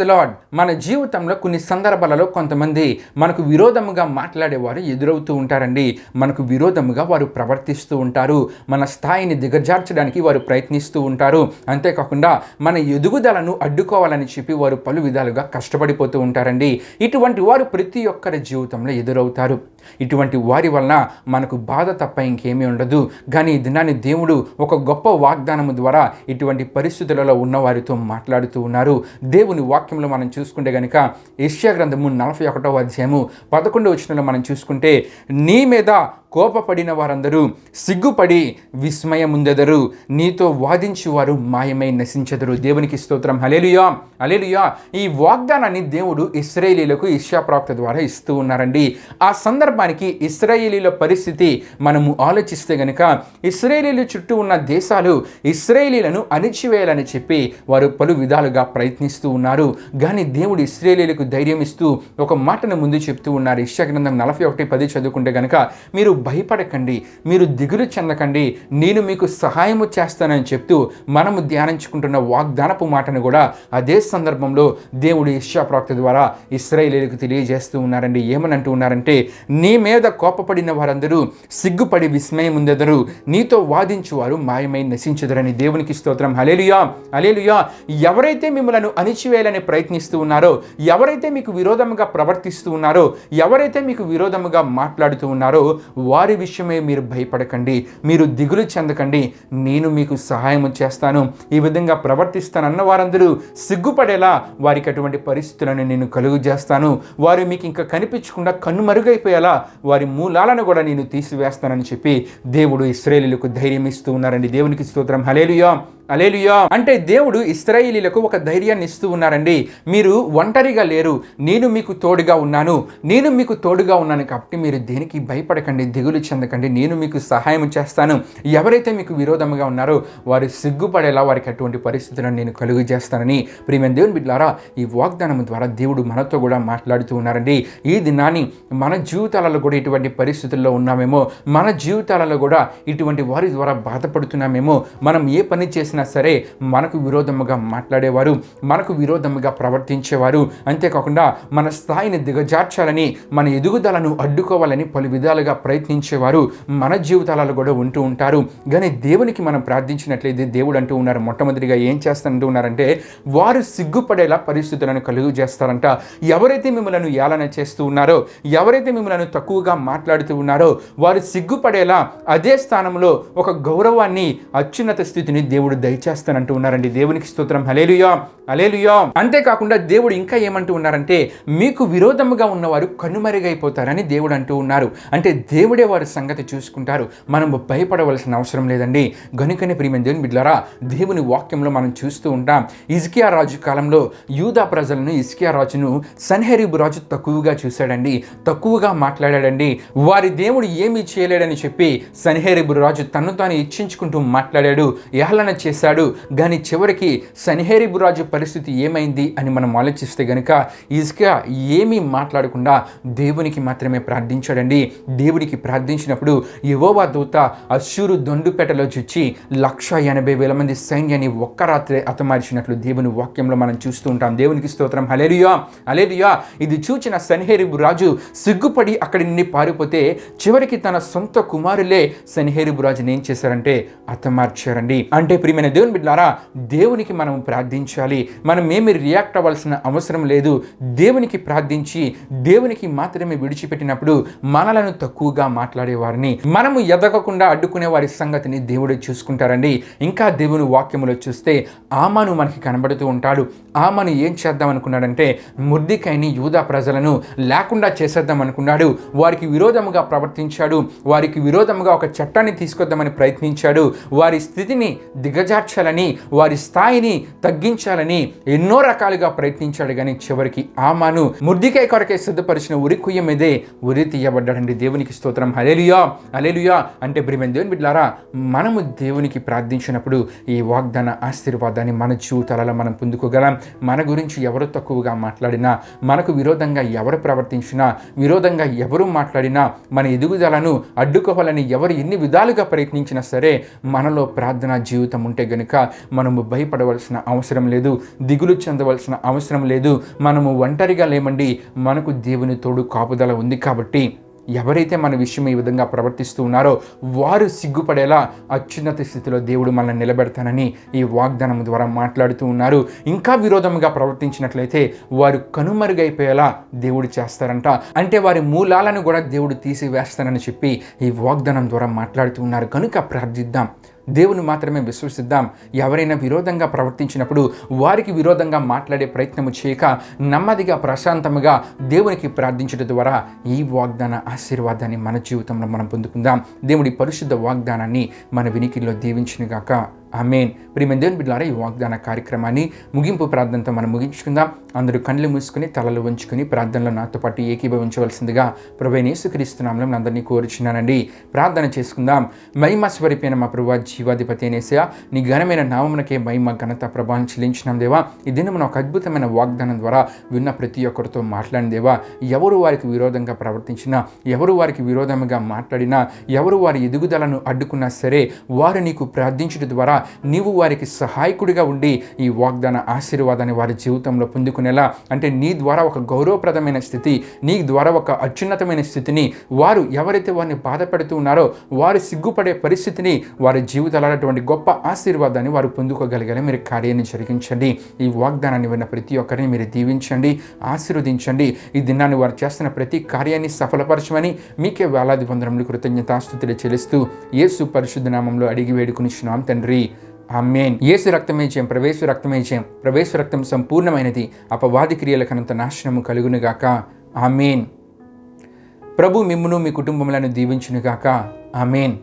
The lord. మన జీవితంలో కొన్ని సందర్భాలలో కొంతమంది మనకు విరోధముగా మాట్లాడేవారు ఎదురవుతూ ఉంటారండి. మనకు విరోధముగా వారు ప్రవర్తిస్తూ ఉంటారు. మన స్థాయిని దిగజార్చడానికి వారు ప్రయత్నిస్తూ ఉంటారు. అంతేకాకుండా మన ఎదుగుదలను అడ్డుకోవాలని చెప్పి వారు పలు విధాలుగా కష్టపడిపోతూ ఉంటారండి. ఇటువంటి వారు ప్రతి ఒక్కరి జీవితంలో ఎదురవుతారు. ఇటువంటి వారి వలన మనకు బాధ తప్ప ఇంకేమీ ఉండదు. కానీ ఈ దినాన్ని దేవుడు ఒక గొప్ప వాగ్దానము ద్వారా ఇటువంటి పరిస్థితులలో ఉన్న వారితో మాట్లాడుతూ ఉన్నారు. దేవుని వాక్యంలో మనం చూసుకుంటే గనుక యెషయా గ్రంథము 41వ అధ్యాయము 11వ వచనంలో మనం చూసుకుంటే, నీ మీద కోపపడిన వారందరూ సిగ్గుపడి విస్మయముందెదరు, నీతో వాదించి వారు మాయమై నశించెదరు. దేవునికి స్తోత్రం. హల్లెలూయా, హల్లెలూయా. ఈ వాగ్దానాన్ని దేవుడు ఇశ్రాయేలీయులకు యెషయా ప్రవక్త ద్వారా ఇస్తూ ఉన్నారండి. ఆ సందర్భానికి ఇశ్రాయేలీయుల పరిస్థితి మనము ఆలోచిస్తే గనుక, ఇశ్రాయేలీయుల చుట్టూ ఉన్న దేశాలు ఇశ్రాయేలీయులను అణిచివేయాలని చెప్పి వారు పలు విధాలుగా ప్రయత్నిస్తూ ఉన్నారు. కానీ దేవుడు ఇశ్రాయేలీయులకు ధైర్యం ఇస్తూ ఒక మాటను ముందు చెప్తూ ఉన్నారు. యెషయా గ్రంథం 41:10 చదువుకుంటే గనుక, మీరు భయపడకండి, మీరు దిగులు చెందకండి, నేను మీకు సహాయము చేస్తానని చెప్తూ మనము ధ్యానించుకుంటున్న వాగ్దానపు మాటను కూడా అదే సందర్భంలో దేవుడు యెషయా ప్రవక్త ద్వారా ఇశ్రాయేలీయులకు తెలియజేస్తూ ఉన్నారండి. ఏమని అంటూ ఉన్నారంటే, నీ మీద కోపపడిన వారందరూ సిగ్గుపడి విస్మయముందెదరు, నీతో వాదించువారు మాయమై నశించెదరని. దేవునికి స్తోత్రం. హల్లెలూయా, హల్లెలూయా. ఎవరైతే మిమ్మల్ని అణిచివేయాలని ప్రయత్నిస్తూ ఉన్నారో, ఎవరైతే మీకు విరోధముగా ప్రవర్తిస్తూ ఉన్నారో, ఎవరైతే మీకు విరోధముగా మాట్లాడుతూ ఉన్నారో, వారి విషయమే మీరు భయపడకండి, మీరు దిగులు చెందకండి, నేను మీకు సహాయం చేస్తాను. ఈ విధంగా ప్రవర్తిస్తానన్న వారందరూ సిగ్గుపడేలా వారికి అటువంటి పరిస్థితులను నేను కలుగు చేస్తాను. వారు మీకు ఇంకా కనిపించకుండా కన్నుమరుగైపోయేలా వారి మూలాలను కూడా నేను తీసివేస్తానని చెప్పి దేవుడు ఇశ్రాయేలీయులకు ధైర్యం ఇస్తూ ఉన్నారండి. దేవునికి స్తోత్రం. హల్లెలూయా, హల్లెలూయా. అంటే దేవుడు ఇశ్రాయేలీయులకు ఒక ధైర్యాన్ని ఇస్తూ ఉన్నారండి. మీరు ఒంటరిగా లేరు, నేను మీకు తోడుగా ఉన్నాను, నేను మీకు తోడుగా ఉన్నాను కాబట్టి మీరు దేనికి భయపడకండి, దిగులు చెందకండి, నేను మీకు సహాయం చేస్తాను. ఎవరైతే మీకు విరోధంగా ఉన్నారో వారు సిగ్గుపడేలా వారికి అటువంటి పరిస్థితులను నేను కలుగు చేస్తానని ప్రియమైన దేవుని బిడ్డలారా, ఈ వాగ్దానం ద్వారా దేవుడు మనతో కూడా మాట్లాడుతూ ఉన్నారండి. ఈ దినాన్ని మన జీవితాలలో కూడా ఇటువంటి పరిస్థితుల్లో ఉన్నామేమో, మన జీవితాలలో కూడా ఇటువంటి వారి ద్వారా బాధపడుతున్నామేమో, మనం ఏ పని చేసినా సరే మనకు విరోధముగా మాట్లాడేవారు, మనకు విరోధముగా ప్రవర్తించేవారు, అంతేకాకుండా మన స్థాయిని దిగజార్చాలని, మన ఎదుగుదలను అడ్డుకోవాలని పలు విధాలుగా ప్రయత్నించేవారు మన జీవితాలలో కూడా ఉంటూ ఉంటారు. కానీ దేవునికి మనం ప్రార్థించినట్లయితే దేవుడు అంటూ ఉన్నారు, మొట్టమొదటిగా ఏం చేస్తానంటూ ఉన్నారంటే, వారు సిగ్గుపడేలా పరిస్థితులను కలుగు చేస్తారంట. ఎవరైతే మిమ్మల్ని ఏలన చేస్తూ ఉన్నారో, ఎవరైతే మిమ్మల్ని తక్కువగా మాట్లాడుతూ ఉన్నారో, వారు సిగ్గుపడేలా అదే స్థానంలో ఒక గౌరవాన్ని, అత్యున్నత స్థితిని దేవుడు దయచేస్తానంటూ ఉన్నారండి. దేవునికి స్తోత్రం. హల్లెలూయా, హల్లెలూయా. అంతేకాకుండా దేవుడు ఇంకా ఏమంటూ ఉన్నారంటే, మీకు విరోధముగా ఉన్నవారు కనుమరుగైపోతారని దేవుడు అంటూ ఉన్నారు. అంటే దేవుడే వారి సంగతి చూసుకుంటారు, మనం భయపడవలసిన అవసరం లేదండి. గనుకనే ప్రియమైన దేవుని బిడ్డలారా, దేవుని వాక్యంలో మనం చూస్తూ ఉంటాం, హిజ్కియా రాజు కాలంలో యూదా ప్రజలను, హిజ్కియా రాజును సన్హెరీబు రాజు తక్కువగా చూశాడండి, తక్కువగా మాట్లాడాడండి. వారి దేవుడు ఏమీ చేయలేడని చెప్పి సన్హెరీబు రాజు తను తాను ఇచ్చించుకుంటూ మాట్లాడాడు, ఏలన చేశాడు. కానీ చివరికి సన్హెరీబు రాజు పరిస్థితి ఏమైంది అని మనం ఆలోచిస్తే గనుక, హిజ్కియా ఏమీ మాట్లాడకుండా దేవునికి మాత్రమే ప్రార్థించాడండి. దేవునికి ప్రార్థించినప్పుడు యెహోవా దూత అష్షూరు దొండుపేటలో చొచ్చి 180,000 మంది సైన్యాన్ని ఒక్క రాత్రి హతమార్చినట్లు దేవుని వాక్యంలో మనం చూస్తూ ఉంటాం. దేవునికి స్తోత్రం. హల్లెలూయా, హల్లెలూయా. ఇది చూచిన సన్హెరీబు రాజు సిగ్గుపడి అక్కడి నుండి పారిపోతే, చివరికి తన సొంత కుమారులే సన్హెరీబు రాజుని ఏం చేశారంటే హతమార్చారండి. అంటే ప్రియమైన దేవుని బిడ్డలారా, దేవునికి మనం ప్రార్థించాలి. మనం ఏమి రియాక్ట్ అవ్వాల్సిన అవసరం లేదు. దేవునికి ప్రార్థించి దేవునికి మాత్రమే విడిచిపెట్టినప్పుడు మనలను తక్కువగా మాట్లాడేవారిని, మనము ఎదగకుండా అడ్డుకునే వారి సంగతిని దేవుడు చూసుకుంటారండి. ఇంకా దేవుని వాక్యములో చూస్తే ఆమాను మనకి కనబడుతూ ఉంటాడు. ఆమాను ఏం చేద్దాం అనుకున్నాడంటే, మొర్దెకైని యూదా ప్రజలను లేకుండా చేసేద్దాం అనుకున్నాడు. వారికి విరోధముగా ప్రవర్తించాడు, వారికి విరోధముగా ఒక చట్టాన్ని తీసుకొద్దామని ప్రయత్నించాడు. వారి స్థితిని దిగజార్చాలని, వారి స్థాయిని తగ్గించాలని ఎన్నో రకాలుగా ప్రయత్నించాడు. కానీ చివరికి ఆమాను మొర్దెకై కొరకే సిద్ధపరిచిన ఉరి కుయ్య మీదే ఉరి తీయబడ్డాడండి. దేవునికి స్తోత్రం. హల్లెలూయా, హల్లెలూయా. అంటే ప్రియమైన దేవుని బిడ్డలారా, మనము దేవునికి ప్రార్థించినప్పుడు ఈ వాగ్దాన ఆశీర్వాదాన్ని మన జీవితాలలో మనం పొందుకోగలం. మన గురించి ఎవరు తక్కువగా మాట్లాడినా, మనకు విరోధంగా ఎవరు ప్రవర్తించినా, విరోధంగా ఎవరు మాట్లాడినా, మన ఎదుగుదలను అడ్డుకోవాలని ఎవరు ఎన్ని విధాలుగా ప్రయత్నించినా సరే, మనలో ప్రార్థనా జీవితం ఉంటే ఉంటే గనుక మనము భయపడవలసిన అవసరం లేదు, దిగులు చెందవలసిన అవసరం లేదు. మనము ఒంటరిగా లేమండి, మనకు దేవుని తోడు కాపుదల ఉంది. కాబట్టి ఎవరైతే మన విషయం ఈ విధంగా ప్రవర్తిస్తూ ఉన్నారో వారు సిగ్గుపడేలా అత్యున్నత స్థితిలో దేవుడు మనల్ని నిలబెడతానని ఈ వాగ్దానం ద్వారా మాట్లాడుతూ ఉన్నారు. ఇంకా విరోధంగా ప్రవర్తించినట్లయితే వారు కనుమరుగైపోయేలా దేవుడు చేస్తారంట. అంటే వారి మూలాలను కూడా దేవుడు తీసివేస్తానని చెప్పి ఈ వాగ్దానం ద్వారా మాట్లాడుతూ ఉన్నారు. కనుక ప్రార్థిద్దాం, దేవుని మాత్రమే విశ్వసిద్దాం. ఎవరైనా విరోధంగా ప్రవర్తించినప్పుడు వారికి విరోధంగా మాట్లాడే ప్రయత్నము చేయక నెమ్మదిగా ప్రశాంతముగా దేవునికి ప్రార్థించడం ద్వారా ఈ వాగ్దాన ఆశీర్వాదాన్ని మన జీవితంలో మనం పొందుకుందాం. దేవుడి పరిశుద్ధ వాగ్దానాన్ని మన వినికిల్లో దీవించునుగాక. ఆమేన్. ప్రియమైన దేవుని బిడ్డలారా, ఈ వాగ్దాన కార్యక్రమాన్ని ముగింపు ప్రార్థనతో మనం ముగించుకుందాం. అందరూ కళ్ళు మూసుకుని తలలు వంచుకుని ప్రార్థనలో నాతో పాటు ఏకీభవించవలసిందిగా ప్రభువైన యేసుక్రీస్తు నామములో అందరినీ కోరుచున్నానండి. ప్రార్థన చేసుకుందాం. మహిమ స్వరూపైన మా ప్రభువా, జీవాధిపతి యేసయ్యా, నీ ఘనమైన నామమునకే మహిమ ఘనత ప్రభావం చెల్లించినాం దేవా. ఈ దినమున ఒక అద్భుతమైన వాగ్దానం ద్వారా విన్న ప్రతి ఒక్కరితో మాట్లాడిన దేవా, ఎవరు వారికి విరోధంగా ప్రవర్తించినా, ఎవరు వారికి విరోధంగా మాట్లాడినా, ఎవరు వారి ఎదుగుదలను అడ్డుకున్నా సరే, వారు నీకు ప్రార్థించడం ద్వారా నీవు వారికి సహాయకుడిగా ఉండి ఈ వాగ్దాన ఆశీర్వాదాన్ని వారి జీవితంలో పొందుకునేలా, అంటే నీ ద్వారా ఒక గౌరవప్రదమైన స్థితి, నీ ద్వారా ఒక అత్యున్నతమైన స్థితిని, వారు ఎవరైతే వారిని బాధపెడుతూ ఉన్నారో వారు సిగ్గుపడే పరిస్థితిని, వారి జీవితాలలో అటువంటి గొప్ప ఆశీర్వాదాన్ని వారు పొందుకోగలిగేలా మీరు కార్యాన్ని జరిగించండి. ఈ వాగ్దానాన్ని విన్న ప్రతి ఒక్కరిని మీరు దీవించండి, ఆశీర్వదించండి. ఈ దినాన్ని వారు చేస్తున్న ప్రతి కార్యాన్ని సఫలపరచమని మీకే వేలాది వందనములు కృతజ్ఞతాస్తుతులు చెల్లిస్తూ యేసు పరిశుద్ధ నామంలో అడిగి వేడుకునిచున్నాం తండ్రి. ఆమేన్. యేసు రక్తమే జయం, ప్రవేశ రక్తమే జయం, ప్రవేశ రక్తం సంపూర్ణమైనది, అపవాది క్రియలకనంత నాశనము కలుగునుగాక. ఆమేన్. ప్రభు మిమ్మును మీ కుటుంబములను దీవించునుగాక. ఆమేన్.